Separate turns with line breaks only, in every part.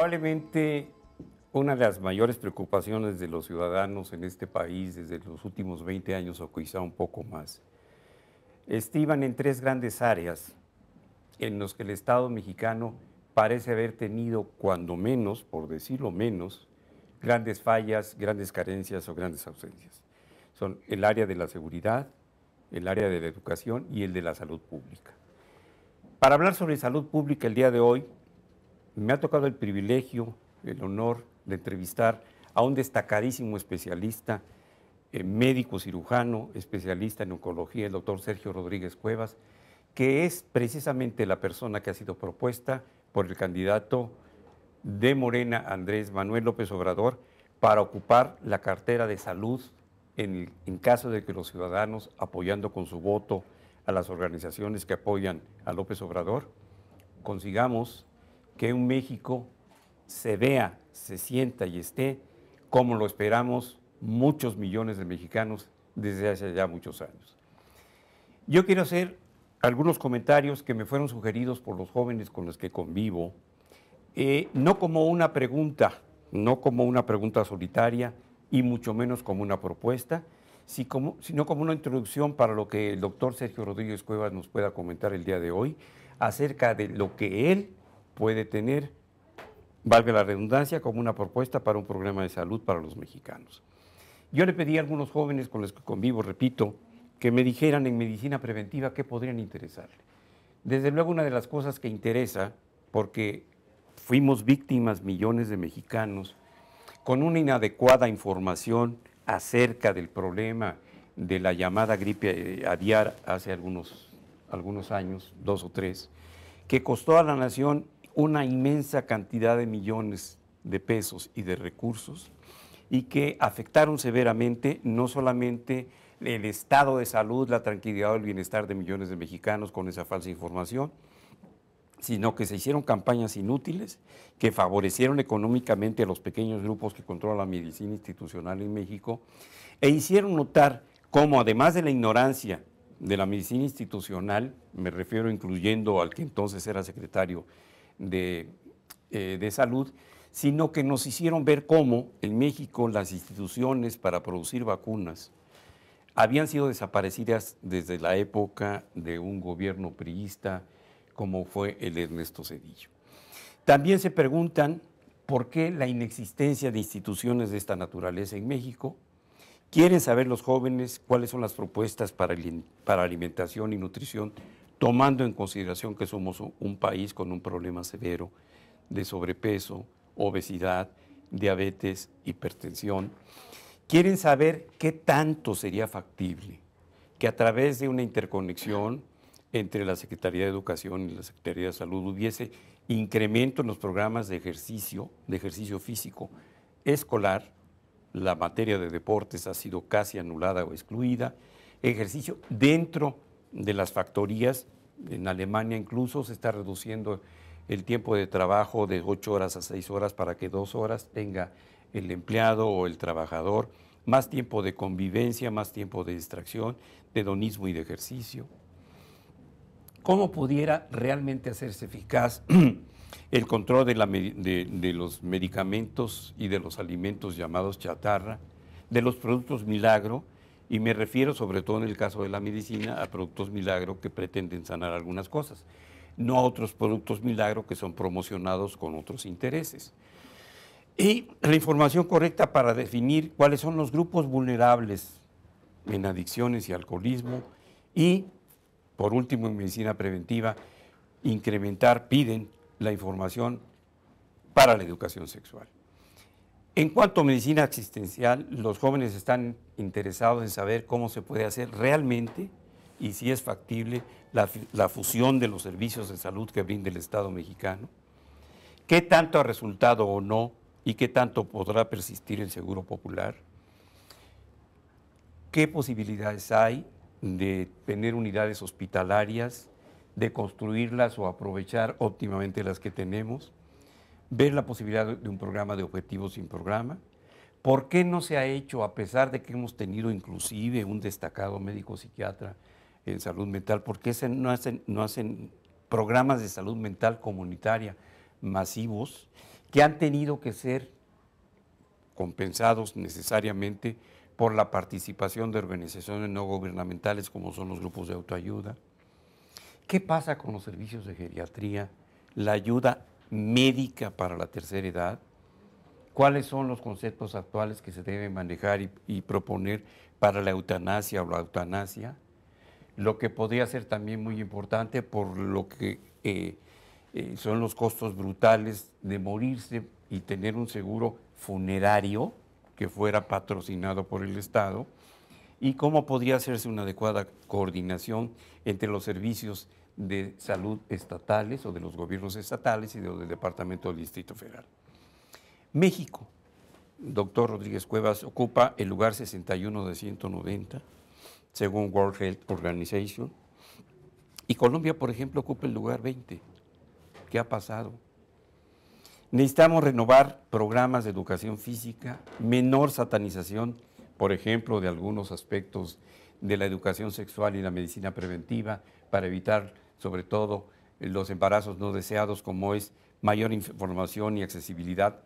Probablemente una de las mayores preocupaciones de los ciudadanos en este país desde los últimos 20 años o quizá un poco más, estiban en tres grandes áreas en las que el Estado mexicano parece haber tenido, cuando menos, por decirlo menos, grandes fallas, grandes carencias o grandes ausencias. Son el área de la seguridad, el área de la educación y el de la salud pública. Para hablar sobre salud pública el día de hoy, me ha tocado el privilegio, el honor de entrevistar a un destacadísimo especialista, médico cirujano, especialista en oncología, el doctor Sergio Rodríguez Cuevas, que es precisamente la persona que ha sido propuesta por el candidato de Morena, Andrés Manuel López Obrador, para ocupar la cartera de salud en caso de que los ciudadanos, apoyando con su voto a las organizaciones que apoyan a López Obrador, consigamos que un México se vea, se sienta y esté como lo esperamos muchos millones de mexicanos desde hace ya muchos años. Yo quiero hacer algunos comentarios que me fueron sugeridos por los jóvenes con los que convivo, no como una pregunta, no como una pregunta solitaria y mucho menos como una propuesta, sino como una introducción para lo que el doctor Sergio Rodríguez Cuevas nos pueda comentar el día de hoy acerca de lo que él puede tener, valga la redundancia, como una propuesta para un programa de salud para los mexicanos. Yo le pedí a algunos jóvenes con los que convivo, repito, que me dijeran en medicina preventiva qué podrían interesarle. Desde luego, una de las cosas que interesa, porque fuimos víctimas millones de mexicanos con una inadecuada información acerca del problema de la llamada gripe aviar hace algunos años, 2 o 3, que costó a la nación una inmensa cantidad de millones de pesos y de recursos y que afectaron severamente no solamente el estado de salud, la tranquilidad o el bienestar de millones de mexicanos con esa falsa información, sino que se hicieron campañas inútiles que favorecieron económicamente a los pequeños grupos que controlan la medicina institucional en México e hicieron notar cómo, además de la ignorancia de la medicina institucional, me refiero incluyendo al que entonces era secretario de Salud, sino que nos hicieron ver cómo en México las instituciones para producir vacunas habían sido desaparecidas desde la época de un gobierno priista como fue el Ernesto Zedillo. También se preguntan por qué la inexistencia de instituciones de esta naturaleza en México. Quieren saber los jóvenes cuáles son las propuestas para alimentación y nutrición, tomando en consideración que somos un país con un problema severo de sobrepeso, obesidad, diabetes, hipertensión. Quieren saber qué tanto sería factible que a través de una interconexión entre la Secretaría de Educación y la Secretaría de Salud hubiese incremento en los programas de ejercicio físico escolar. La materia de deportes ha sido casi anulada o excluida. Ejercicio dentro de las factorías. En Alemania incluso se está reduciendo el tiempo de trabajo de 8 horas a 6 horas para que 2 horas tenga el empleado o el trabajador. Más tiempo de convivencia, más tiempo de distracción, de hedonismo y de ejercicio. ¿Cómo pudiera realmente hacerse eficaz el control de los medicamentos y de los alimentos llamados chatarra, de los productos milagro? Y me refiero sobre todo en el caso de la medicina a productos milagro que pretenden sanar algunas cosas, no a otros productos milagro que son promocionados con otros intereses. Y la información correcta para definir cuáles son los grupos vulnerables en adicciones y alcoholismo y, por último, en medicina preventiva, piden la información para la educación sexual. En cuanto a medicina existencial, los jóvenes están interesados en saber cómo se puede hacer realmente y si es factible la fusión de los servicios de salud que brinda el Estado mexicano, qué tanto ha resultado o no y qué tanto podrá persistir el Seguro Popular, qué posibilidades hay de tener unidades hospitalarias, de construirlas o aprovechar óptimamente las que tenemos, ver la posibilidad de un programa de objetivos sin programa. ¿Por qué no se ha hecho, a pesar de que hemos tenido inclusive un destacado médico psiquiatra en salud mental, por qué no hacen programas de salud mental comunitaria masivos que han tenido que ser compensados necesariamente por la participación de organizaciones no gubernamentales como son los grupos de autoayuda. ¿Qué pasa con los servicios de geriatría, la ayuda médica para la tercera edad? ¿Cuáles son los conceptos actuales que se deben manejar y proponer para la eutanasia o la eutanasia? Lo que podría ser también muy importante por lo que son los costos brutales de morirse y tener un seguro funerario que fuera patrocinado por el Estado, y cómo podría hacerse una adecuada coordinación entre los servicios de salud estatales o de los gobiernos estatales y de los del Departamento del Distrito Federal. México, doctor Rodríguez Cuevas, ocupa el lugar 61 de 190, según World Health Organization, y Colombia, por ejemplo, ocupa el lugar 20. ¿Qué ha pasado? Necesitamos renovar programas de educación física, menor satanización, por ejemplo, de algunos aspectos de la educación sexual y la medicina preventiva, para evitar, sobre todo, los embarazos no deseados, como es mayor información y accesibilidad.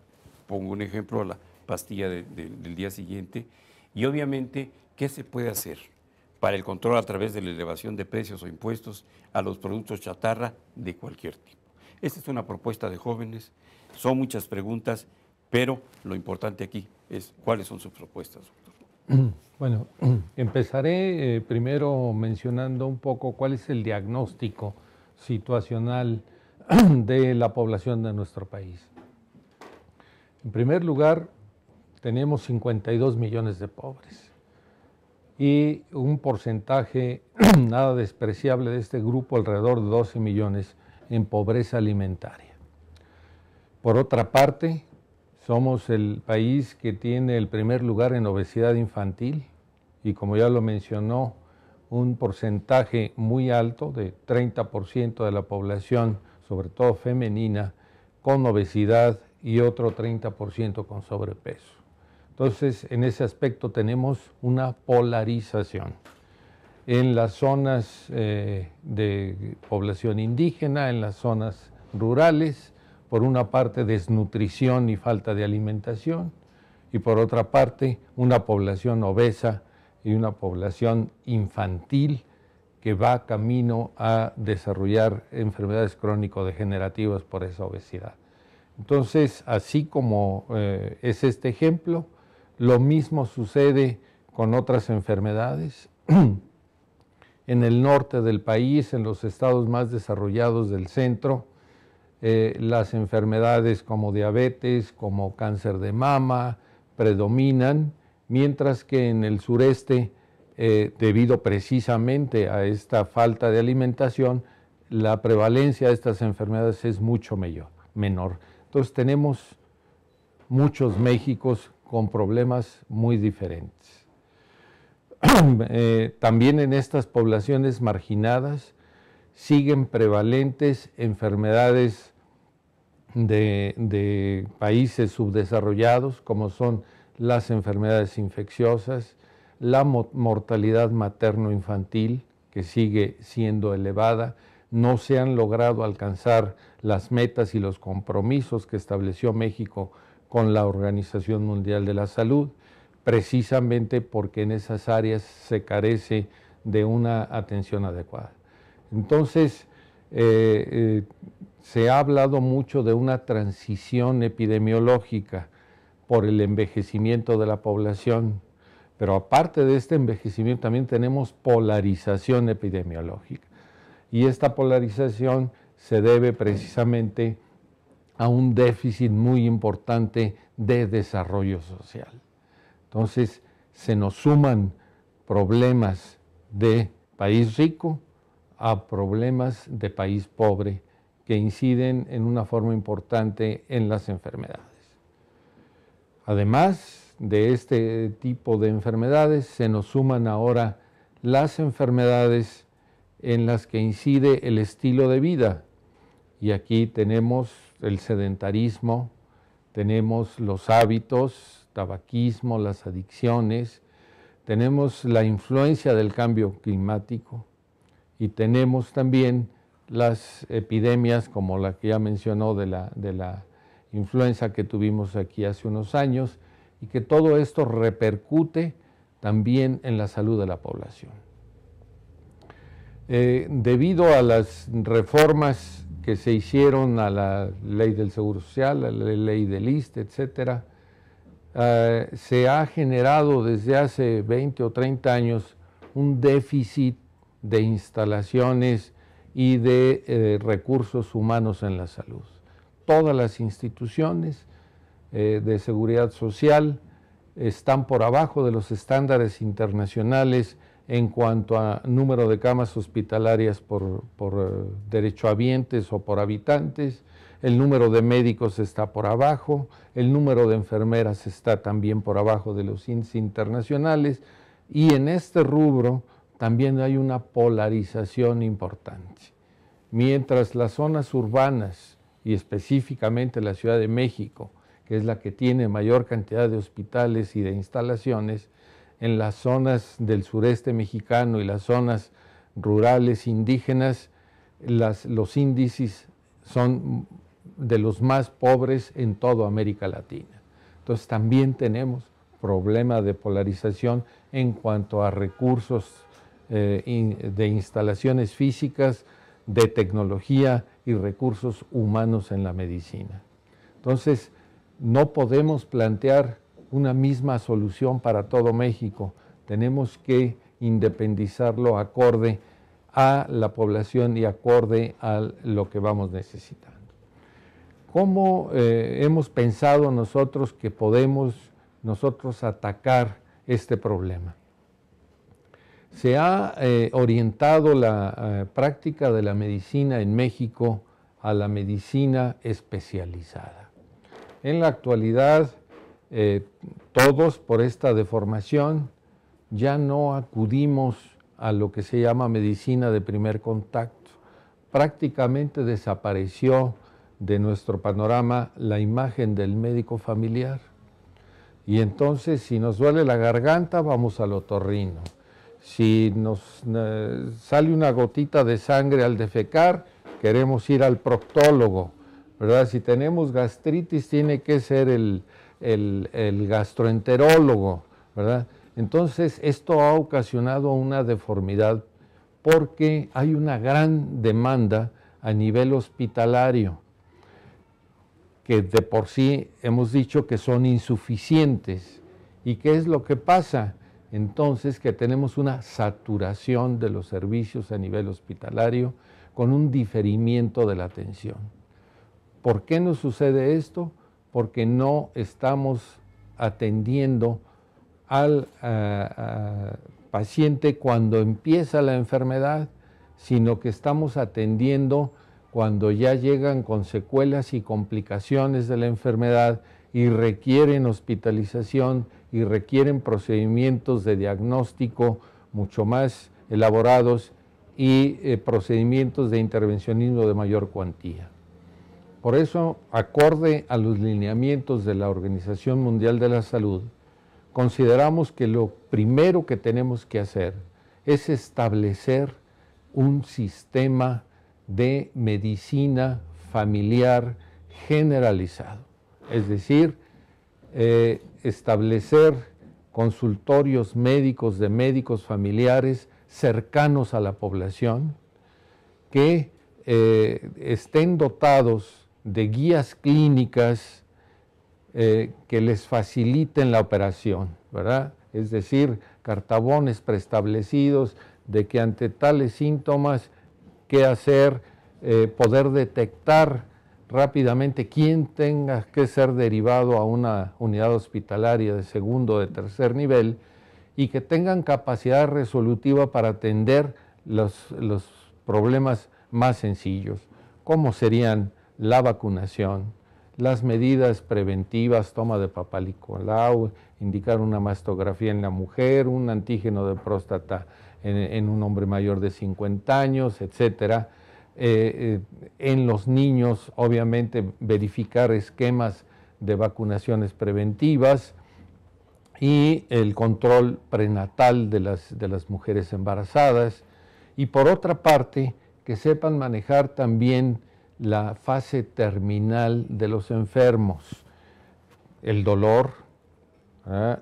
Pongo un ejemplo, la pastilla del día siguiente. Y obviamente, ¿qué se puede hacer para el control a través de la elevación de precios o impuestos a los productos chatarra de cualquier tipo? Esta es una propuesta de jóvenes, son muchas preguntas, pero lo importante aquí es cuáles son sus propuestas, doctor.
Bueno, empezaré primero mencionando un poco cuál es el diagnóstico situacional de la población de nuestro país. En primer lugar, tenemos 52 millones de pobres y un porcentaje nada despreciable de este grupo, alrededor de 12 millones, en pobreza alimentaria. Por otra parte, somos el país que tiene el primer lugar en obesidad infantil y, como ya lo mencionó, un porcentaje muy alto de 30% de la población, sobre todo femenina, con obesidad y otro 30% con sobrepeso. Entonces, en ese aspecto tenemos una polarización. En las zonas de población indígena, en las zonas rurales, por una parte desnutrición y falta de alimentación, y por otra parte una población obesa y una población infantil que va camino a desarrollar enfermedades crónico-degenerativas por esa obesidad. Entonces, así como es este ejemplo, lo mismo sucede con otras enfermedades. En el norte del país, en los estados más desarrollados del centro, las enfermedades como diabetes, como cáncer de mama, predominan, mientras que en el sureste, debido precisamente a esta falta de alimentación, la prevalencia de estas enfermedades es mucho menor. Entonces tenemos muchos Méxicos con problemas muy diferentes. También en estas poblaciones marginadas siguen prevalentes enfermedades de países subdesarrollados, como son las enfermedades infecciosas, la mortalidad materno-infantil, que sigue siendo elevada. No se han logrado alcanzar las metas y los compromisos que estableció México con la Organización Mundial de la Salud, precisamente porque en esas áreas se carece de una atención adecuada. Entonces, se ha hablado mucho de una transición epidemiológica por el envejecimiento de la población, pero aparte de este envejecimiento también tenemos polarización epidemiológica. Y esta polarización se debe precisamente a un déficit muy importante de desarrollo social. Entonces, se nos suman problemas de país rico a problemas de país pobre que inciden en una forma importante en las enfermedades. Además de este tipo de enfermedades, se nos suman ahora las enfermedades en las que incide el estilo de vida. Y aquí tenemos el sedentarismo, tenemos los hábitos, tabaquismo, las adicciones, tenemos la influencia del cambio climático y tenemos también las epidemias como la que ya mencionó de la influenza que tuvimos aquí hace unos años, y que todo esto repercute también en la salud de la población. Debido a las reformas que se hicieron a la ley del Seguro Social, a la ley del ISSSTE, etcétera, se ha generado desde hace 20 o 30 años un déficit de instalaciones y de recursos humanos en la salud. Todas las instituciones de seguridad social están por abajo de los estándares internacionales en cuanto a número de camas hospitalarias por derechohabientes o por habitantes. El número de médicos está por abajo, el número de enfermeras está también por abajo de los índices internacionales, y en este rubro también hay una polarización importante. Mientras las zonas urbanas, y específicamente la Ciudad de México, que es la que tiene mayor cantidad de hospitales y de instalaciones, en las zonas del sureste mexicano y las zonas rurales indígenas, los índices son de los más pobres en toda América Latina. Entonces también tenemos problema de polarización en cuanto a recursos de instalaciones físicas, de tecnología y recursos humanos en la medicina. Entonces, no podemos plantear una misma solución para todo México. Tenemos que independizarlo acorde a la población y acorde a lo que vamos necesitando. ¿Cómo hemos pensado nosotros que podemos nosotros atacar este problema? Se ha orientado la práctica de la medicina en México a la medicina especializada. En la actualidad, todos por esta deformación ya no acudimos a lo que se llama medicina de primer contacto. Prácticamente desapareció de nuestro panorama la imagen del médico familiar. Y entonces, si nos duele la garganta, vamos al otorrino. Si nos sale una gotita de sangre al defecar, queremos ir al proctólogo, ¿verdad? Si tenemos gastritis, tiene que ser el gastroenterólogo, ¿verdad? Entonces, esto ha ocasionado una deformidad porque hay una gran demanda a nivel hospitalario, que de por sí hemos dicho que son insuficientes. ¿Y qué es lo que pasa? Entonces, que tenemos una saturación de los servicios a nivel hospitalario con un diferimiento de la atención. ¿Por qué nos sucede esto? Porque no estamos atendiendo al paciente cuando empieza la enfermedad, sino que estamos atendiendo cuando ya llegan con secuelas y complicaciones de la enfermedad y requieren hospitalización y requieren procedimientos de diagnóstico mucho más elaborados y procedimientos de intervencionismo de mayor cuantía. Por eso, acorde a los lineamientos de la Organización Mundial de la Salud, consideramos que lo primero que tenemos que hacer es establecer un sistema de medicina familiar generalizado, es decir, establecer consultorios médicos de médicos familiares cercanos a la población, que estén dotados de guías clínicas que les faciliten la operación, ¿verdad? Es decir, cartabones preestablecidos de que ante tales síntomas, qué hacer, poder detectar rápidamente quién tenga que ser derivado a una unidad hospitalaria de segundo o de tercer nivel, y que tengan capacidad resolutiva para atender los problemas más sencillos, como serían la vacunación, las medidas preventivas, toma de Papá Nicolau, indicar una mastografía en la mujer, un antígeno de próstata en un hombre mayor de 50 años, etcétera. En los niños, obviamente, verificar esquemas de vacunaciones preventivas y el control prenatal de las mujeres embarazadas. Y por otra parte, que sepan manejar también la fase terminal de los enfermos, el dolor,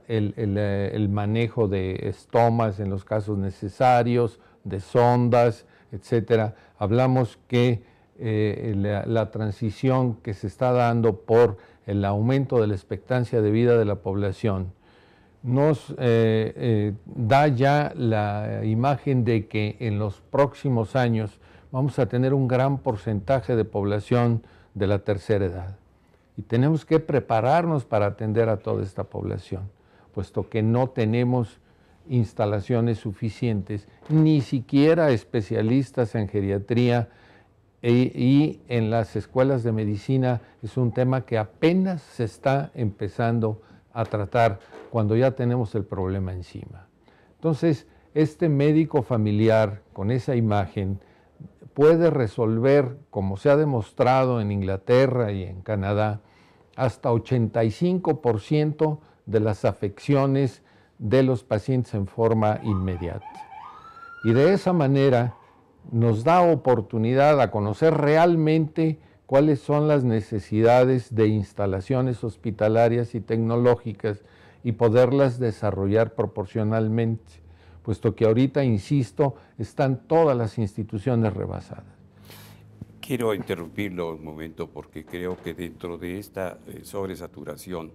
el manejo de estomas en los casos necesarios, de sondas, etcétera. Hablamos que la transición que se está dando por el aumento de la expectancia de vida de la población nos da ya la imagen de que en los próximos años vamos a tener un gran porcentaje de población de la tercera edad. Y tenemos que prepararnos para atender a toda esta población, puesto que no tenemos instalaciones suficientes, ni siquiera especialistas en geriatría, y en las escuelas de medicina es un tema que apenas se está empezando a tratar cuando ya tenemos el problema encima. Entonces, este médico familiar con esa imagen puede resolver, como se ha demostrado en Inglaterra y en Canadá, hasta 85% de las afecciones de los pacientes en forma inmediata. Y de esa manera nos da oportunidad a conocer realmente cuáles son las necesidades de instalaciones hospitalarias y tecnológicas y poderlas desarrollar proporcionalmente, puesto que ahorita, insisto, están todas las instituciones rebasadas.
Quiero interrumpirlo un momento porque creo que dentro de esta sobresaturación,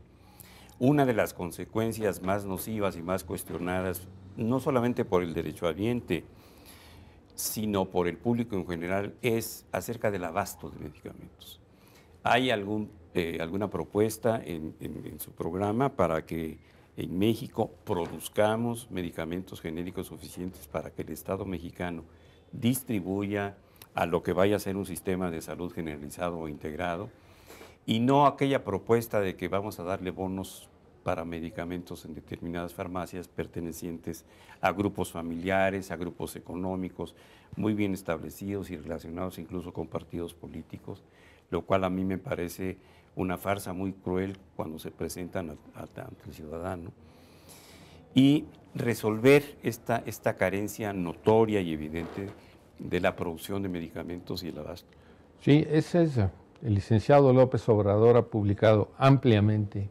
una de las consecuencias más nocivas y más cuestionadas, no solamente por el derechohabiente, sino por el público en general, es acerca del abasto de medicamentos. ¿Hay alguna propuesta en su programa para que en México produzcamos medicamentos genéricos suficientes para que el Estado mexicano distribuya a lo que vaya a ser un sistema de salud generalizado o integrado, y no aquella propuesta de que vamos a darle bonos para medicamentos en determinadas farmacias pertenecientes a grupos familiares, a grupos económicos muy bien establecidos y relacionados incluso con partidos políticos, lo cual a mí me parece una farsa muy cruel cuando se presentan ante el ciudadano. Y resolver esta carencia notoria y evidente de la producción de medicamentos y el abasto.
Sí, es eso. El licenciado López Obrador ha publicado ampliamente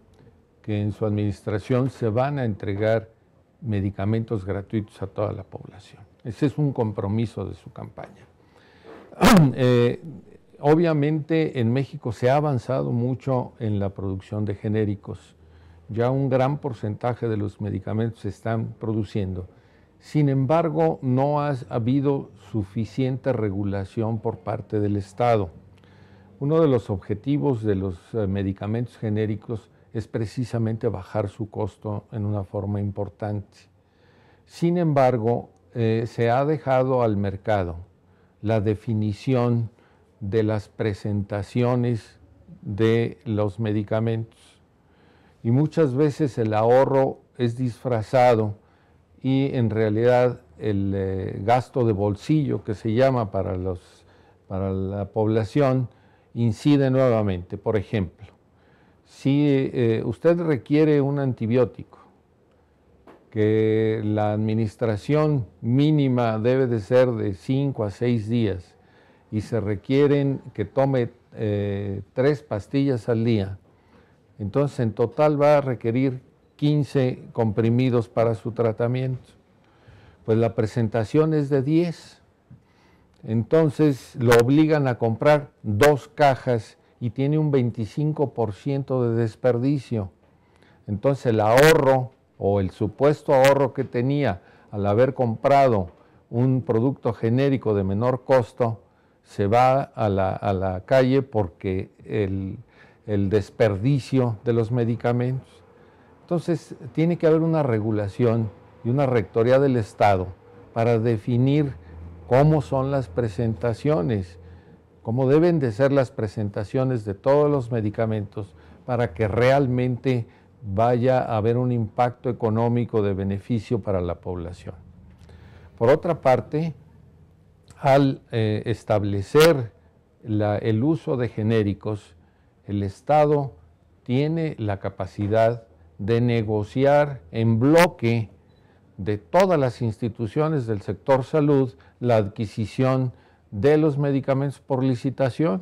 que en su administración se van a entregar medicamentos gratuitos a toda la población. Ese es un compromiso de su campaña. Obviamente en México se ha avanzado mucho en la producción de genéricos. Ya un gran porcentaje de los medicamentos se están produciendo. Sin embargo, no ha habido suficiente regulación por parte del Estado. Uno de los objetivos de los medicamentos genéricos es precisamente bajar su costo en una forma importante. Sin embargo, se ha dejado al mercado la definición de las presentaciones de los medicamentos. Y muchas veces el ahorro es disfrazado y en realidad el gasto de bolsillo que se llama para la población incide nuevamente. Por ejemplo, si usted requiere un antibiótico, que la administración mínima debe de ser de 5 a 6 días y se requieren que tome 3 pastillas al día, entonces en total va a requerir 15 comprimidos para su tratamiento. Pues la presentación es de 10. Entonces lo obligan a comprar 2 cajas y tiene un 25% de desperdicio. Entonces el ahorro o el supuesto ahorro que tenía al haber comprado un producto genérico de menor costo se va a la calle porque el desperdicio de los medicamentos. Entonces tiene que haber una regulación y una rectoría del Estado para definir cómo son las presentaciones, cómo deben de ser las presentaciones de todos los medicamentos para que realmente vaya a haber un impacto económico de beneficio para la población. Por otra parte, al establecer el uso de genéricos, el Estado tiene la capacidad de negociar en bloque de todas las instituciones del sector salud la adquisición de los medicamentos por licitación.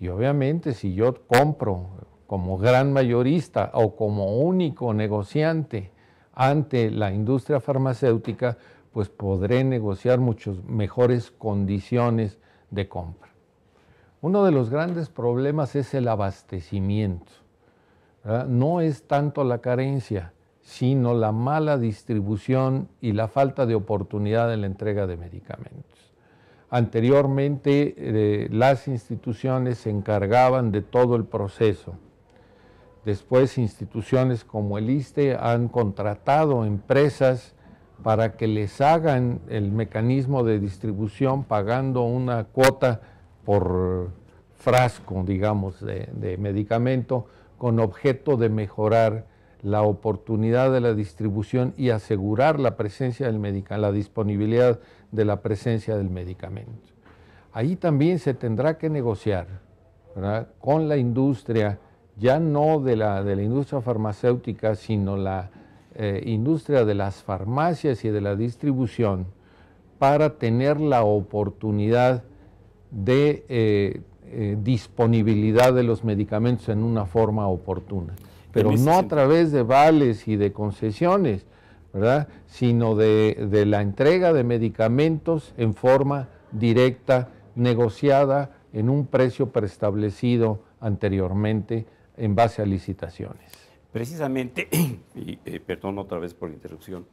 Y obviamente si yo compro como gran mayorista o como único negociante ante la industria farmacéutica, pues podré negociar muchas mejores condiciones de compra. Uno de los grandes problemas es el abastecimiento, ¿verdad? No es tanto la carencia, sino la mala distribución y la falta de oportunidad en la entrega de medicamentos. Anteriormente, las instituciones se encargaban de todo el proceso. Después, instituciones como el ISSSTE han contratado empresas para que les hagan el mecanismo de distribución pagando una cuota por frasco, digamos, de medicamento, con objeto de mejorar la oportunidad de la distribución y asegurar la presencia del medicamento, la disponibilidad de la presencia del medicamento. Ahí también se tendrá que negociar, ¿verdad?, con la industria, ya no de la industria farmacéutica, sino la industria de las farmacias y de la distribución, para tener la oportunidad de disponibilidad de los medicamentos en una forma oportuna, pero no a través de vales y de concesiones, ¿verdad?, sino de la entrega de medicamentos en forma directa, negociada en un precio preestablecido anteriormente en base a licitaciones.
Precisamente, y perdón otra vez por la interrupción,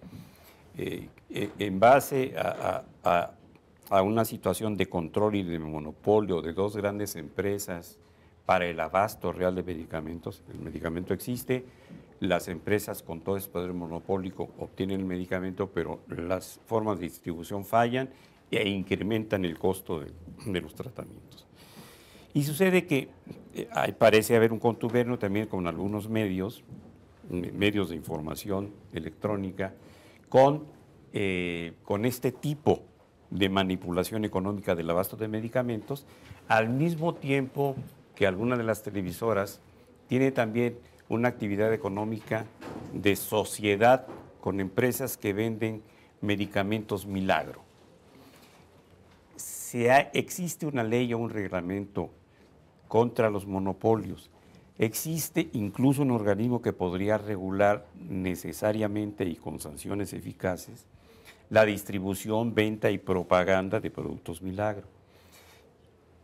en base a una situación de control y de monopolio de dos grandes empresas para el abasto real de medicamentos, el medicamento existe, las empresas con todo ese poder monopólico obtienen el medicamento, pero las formas de distribución fallan e incrementan el costo de los tratamientos. Y sucede que parece haber un contubernio también con algunos medios de información electrónica, con este tipo de manipulación económica del abasto de medicamentos, al mismo tiempo que alguna de las televisoras tiene también una actividad económica de sociedad con empresas que venden medicamentos milagro. Existe una ley o un reglamento contra los monopolios. Existe incluso un organismo que podría regular necesariamente y con sanciones eficaces la distribución, venta y propaganda de productos milagro.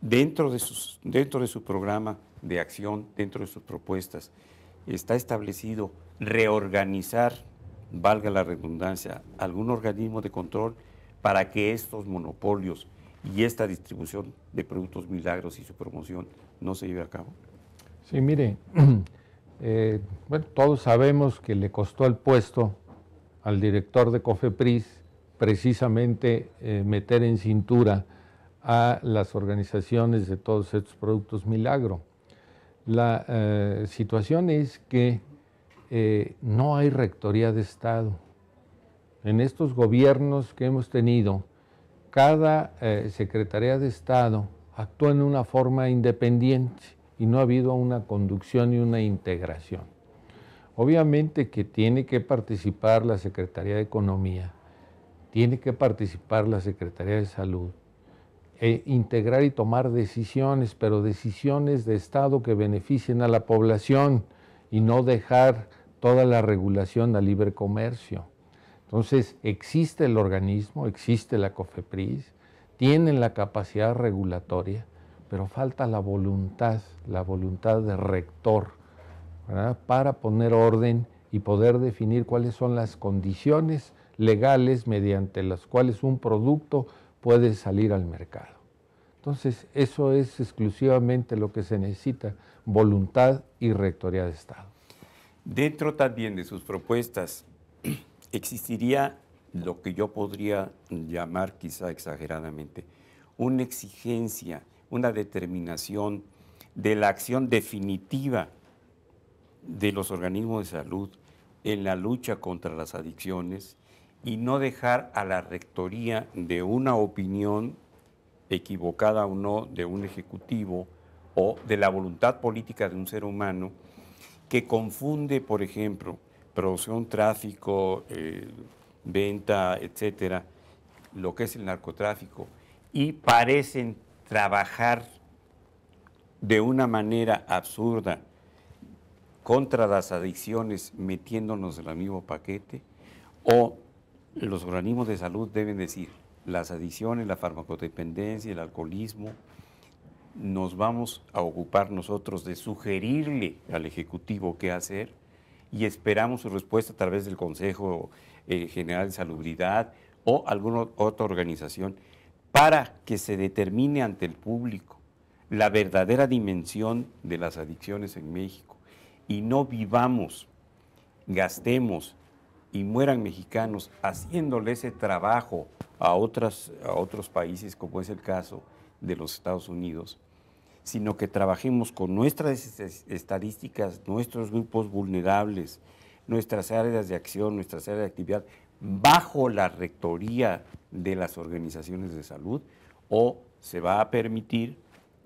Dentro de su programa de acción, dentro de sus propuestas, está establecido reorganizar, valga la redundancia, algún organismo de control para que estos monopolios y esta distribución de productos milagros y su promoción no se lleve a cabo.
Sí, mire, bueno, todos sabemos que le costó el puesto al director de COFEPRIS precisamente meter en cintura a las organizaciones de todos estos productos milagro. La situación es que no hay rectoría de Estado. En estos gobiernos que hemos tenido, cada Secretaría de Estado actúa en una forma independiente y no ha habido una conducción y una integración. Obviamente que tiene que participar la Secretaría de Economía, tiene que participar la Secretaría de Salud, integrar y tomar decisiones, pero decisiones de Estado que beneficien a la población y no dejar toda la regulación al libre comercio. Entonces, existe el organismo, existe la COFEPRIS, tienen la capacidad regulatoria, pero falta la voluntad de rector, ¿verdad?, para poner orden y poder definir cuáles son las condiciones legales mediante las cuales un producto puede salir al mercado. Entonces, eso es exclusivamente lo que se necesita, voluntad y rectoría de Estado.
Dentro también de sus propuestas, existiría lo que yo podría llamar, quizá exageradamente, una exigencia, una determinación de la acción definitiva de los organismos de salud en la lucha contra las adicciones y no dejar a la rectoría de una opinión equivocada o no de un ejecutivo o de la voluntad política de un ser humano que confunde, por ejemplo, producción, tráfico, venta, etcétera, lo que es el narcotráfico, y parecen trabajar de una manera absurda contra las adicciones metiéndonos en el mismo paquete, o los organismos de salud deben decir, las adicciones, la farmacodependencia, el alcoholismo, nos vamos a ocupar nosotros de sugerirle al Ejecutivo qué hacer y esperamos su respuesta a través del Consejo General de Salubridad o alguna otra organización para que se determine ante el público la verdadera dimensión de las adicciones en México y no vivamos, gastemos y mueran mexicanos haciéndole ese trabajo a otros países, como es el caso de los Estados Unidos, sino que trabajemos con nuestras estadísticas, nuestros grupos vulnerables, nuestras áreas de acción, nuestras áreas de actividad, bajo la rectoría de las organizaciones de salud, o se va a permitir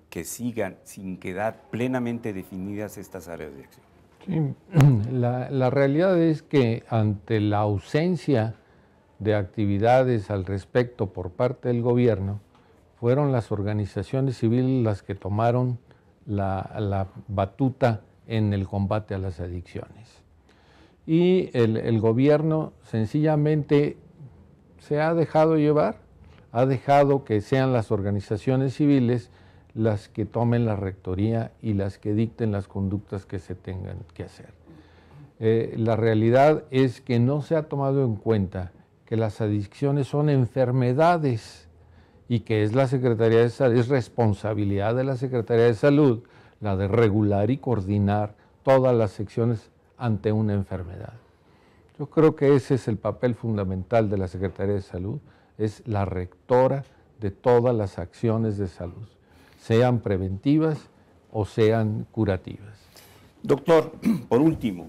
que sigan sin quedar plenamente definidas estas áreas de acción.
Sí, la realidad es que ante la ausencia de actividades al respecto por parte del gobierno, fueron las organizaciones civiles las que tomaron la batuta en el combate a las adicciones. Y el gobierno sencillamente se ha dejado llevar, ha dejado que sean las organizaciones civiles las que tomen la rectoría y las que dicten las conductas que se tengan que hacer. La realidad es que no se ha tomado en cuenta que las adicciones son enfermedades y que es la Secretaría de Salud, es responsabilidad de la Secretaría de Salud la de regular y coordinar todas las secciones ante una enfermedad. Yo creo que ese es el papel fundamental de la Secretaría de Salud, es la rectora de todas las acciones de salud, sean preventivas o sean curativas.
Doctor, por último,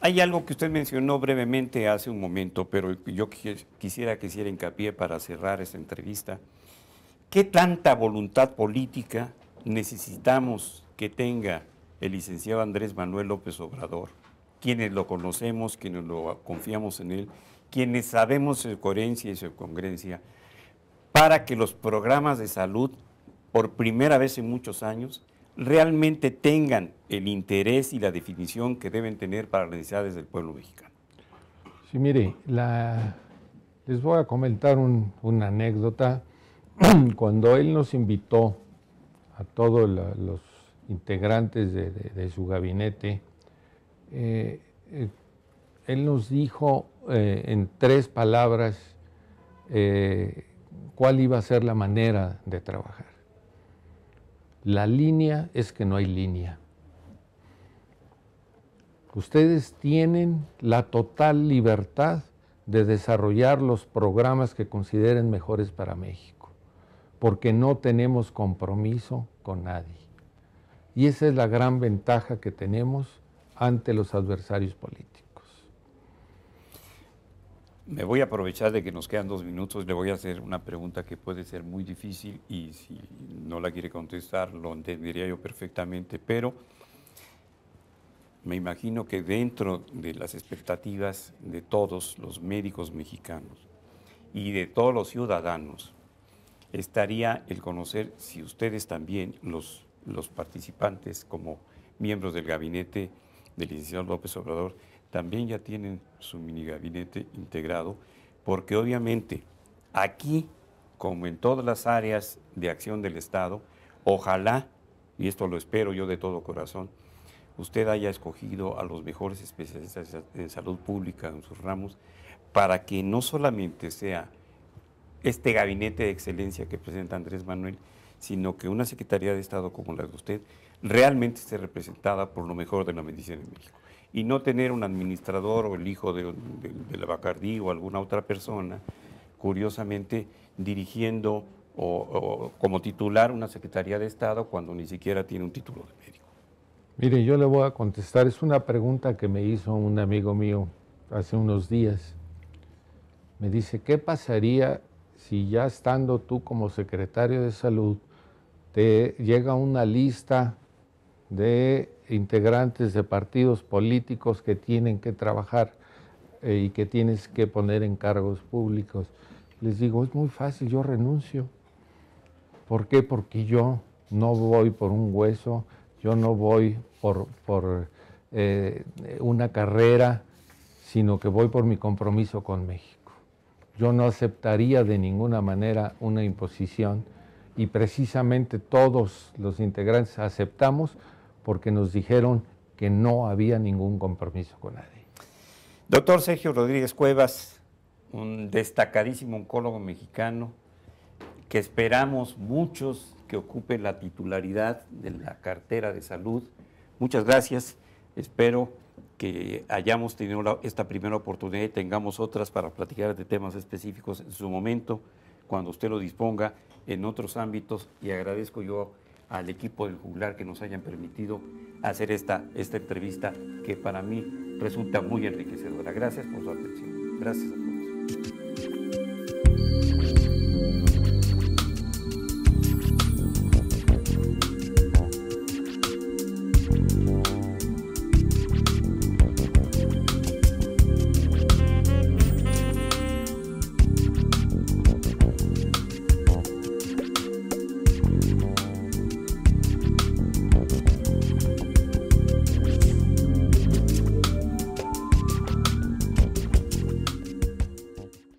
hay algo que usted mencionó brevemente hace un momento, pero yo quisiera que hiciera hincapié para cerrar esta entrevista. ¿Qué tanta voluntad política necesitamos que tenga el licenciado Andrés Manuel López Obrador? Quienes lo conocemos, quienes lo confiamos en él, quienes sabemos su coherencia y su congruencia, para que los programas de salud, por primera vez en muchos años, realmente tengan el interés y la definición que deben tener para las necesidades del pueblo mexicano.
Sí, mire, les voy a comentar una anécdota. Cuando él nos invitó a todos los integrantes de su gabinete, él nos dijo en 3 palabras cuál iba a ser la manera de trabajar. La línea es que no hay línea. Ustedes tienen la total libertad de desarrollar los programas que consideren mejores para México, porque no tenemos compromiso con nadie. Y esa es la gran ventaja que tenemos ante los adversarios políticos.
Me voy a aprovechar de que nos quedan 2 minutos, le voy a hacer una pregunta que puede ser muy difícil y si no la quiere contestar lo entendería yo perfectamente, pero me imagino que dentro de las expectativas de todos los médicos mexicanos y de todos los ciudadanos estaría el conocer si ustedes también, los participantes como miembros del gabinete del licenciado López Obrador, también ya tienen su mini gabinete integrado, porque obviamente aquí, como en todas las áreas de acción del Estado, ojalá, y esto lo espero yo de todo corazón, usted haya escogido a los mejores especialistas en salud pública en sus ramos, para que no solamente sea este gabinete de excelencia que presenta Andrés Manuel, sino que una Secretaría de Estado como la de usted realmente esté representada por lo mejor de la medicina en México. Y no tener un administrador o el hijo de la Bacardí o alguna otra persona, curiosamente, dirigiendo o como titular una Secretaría de Estado cuando ni siquiera tiene un título de médico.
Mire, yo le voy a contestar, es una pregunta que me hizo un amigo mío hace unos días. Me dice, ¿qué pasaría si ya estando tú como secretario de Salud, te llega una lista de integrantes de partidos políticos que tienen que trabajar y que tienes que poner en cargos públicos? Les digo, es muy fácil, yo renuncio. ¿Por qué? Porque yo no voy por un hueso, yo no voy por una carrera, sino que voy por mi compromiso con México. Yo no aceptaría de ninguna manera una imposición y precisamente todos los integrantes aceptamos porque nos dijeron que no había ningún compromiso con nadie.
Doctor Sergio Rodríguez Cuevas, un destacadísimo oncólogo mexicano que esperamos muchos que ocupe la titularidad de la cartera de salud. Muchas gracias. Espero que hayamos tenido esta primera oportunidad y tengamos otras para platicar de temas específicos en su momento, cuando usted lo disponga en otros ámbitos, y agradezco yo al equipo del Juglar que nos hayan permitido hacer esta entrevista que para mí resulta muy enriquecedora. Gracias por su atención. Gracias a todos.